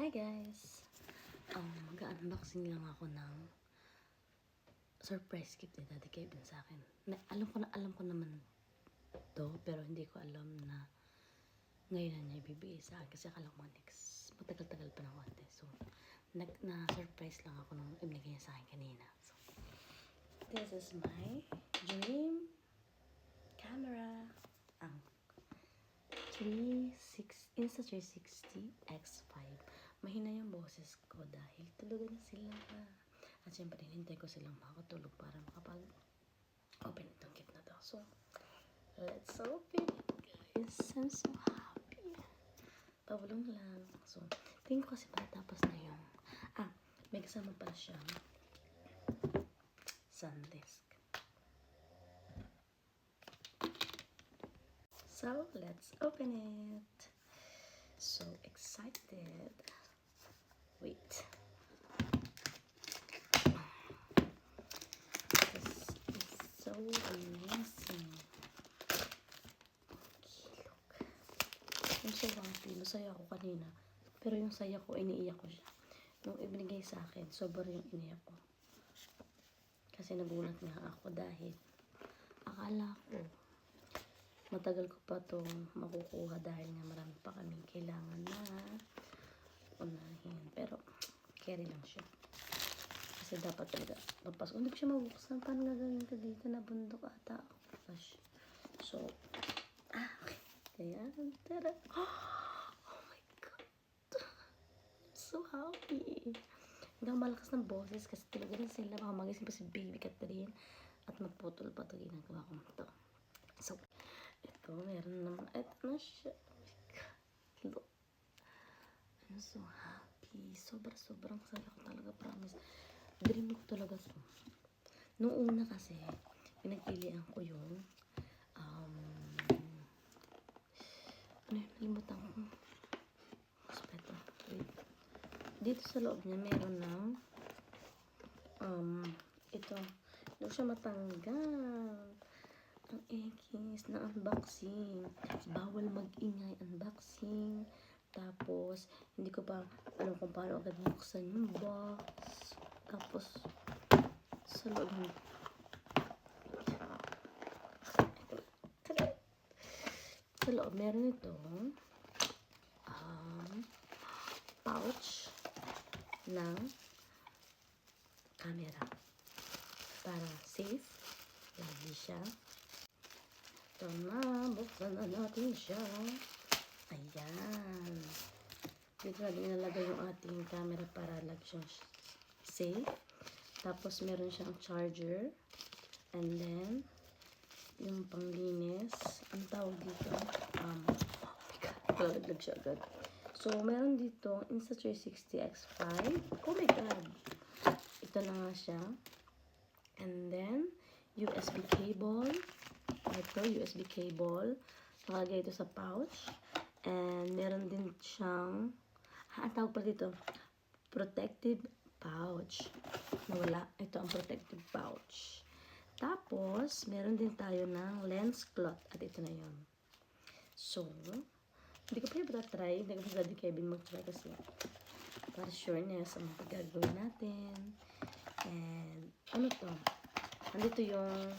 Hi guys! Mag-unboxing lang ako ng surprise gift ni Daddy Kevin sa akin. Alam ko naman to, pero hindi ko alam na ngayon na niya ibibigay sa akin kasi akala ko next matagal-tagal pa ng konti. So, na-surprise lang ako nung ibigay niya sa akin kanina. So, this is my dream camera. Ang Insta360 X5. Mahina yung boses ko dahil tulugan na sila. At syempre, hinintay ko silang makatulog para makapag-open itong gift na to. So, let's open it, guys. I'm so happy. Pabulong lang. So, tingin ko kasi patatapos na yung... may kasama pala siyang SanDisk. So, let's open it. So excited. Wait. This is so amazing. Okay, look. I'm so happy. Masaya ako kanina. Pero yung saya ko, iniiyak ko siya. Nung ibinigay sa akin, sobrang yung iniyak ko. Kasi nagulat nga ako dahil akala ko matagal ko pa itong makukuha dahil nga marami pa kaming kailangan na unahin. Pero, carry lang siya. Kasi dapat talaga papasok. Hindi ko siya mabuksan. Paano gagawin ko dito? Nabundok ata ako. Gosh. So, okay. Kaya, tara. Oh my God. I'm so happy. Hindi ako malakas ng boses kasi talaga rin sila. Baka magising pa si Baby Catherine at magputol pa ito ginagawa ko ito. So, ito, meron naman. Ito na siya. Oh my God. Look. I'm so happy. Sobrang saya ko talaga. Promise. Dream ko talaga ito. Noong una kasi, pinagpilian ko yung nalimutan ko. Ito. Wait. Dito sa loob niya, meron ng ito. Hindi ko siya matanggal. Ang ekis na unboxing. Bawal mag-ingay unboxing. Tapos, hindi ko pa alam kung paano agad buksan yung box. Tapos, sa loob ng meron itong pouch ng camera. Para safe. Lagi siya. Ito na, buksan na natin siya. Ayan. Dito na din nalagay yung ating camera para lagi siyang safe. Tapos meron siyang charger. And then, yung panglinis. Ang tawag dito, oh my God, lalaglag siya agad. So, meron dito, Insta360 X5. Oh my God. Ito na nga siya. And then, USB cable. Ito, USB cable. Nakalagay ito sa pouch. And meron din siyang, ang tawag pa dito, protective pouch. Nawala. Ito ang protective pouch. Tapos, meron din tayo ng lens cloth. At ito na yun. So, hindi ko pa yung try. Hindi ko pa Daddy Kevin mag-try kasi para sureness ang gagawin natin. And, ano to? Andito yung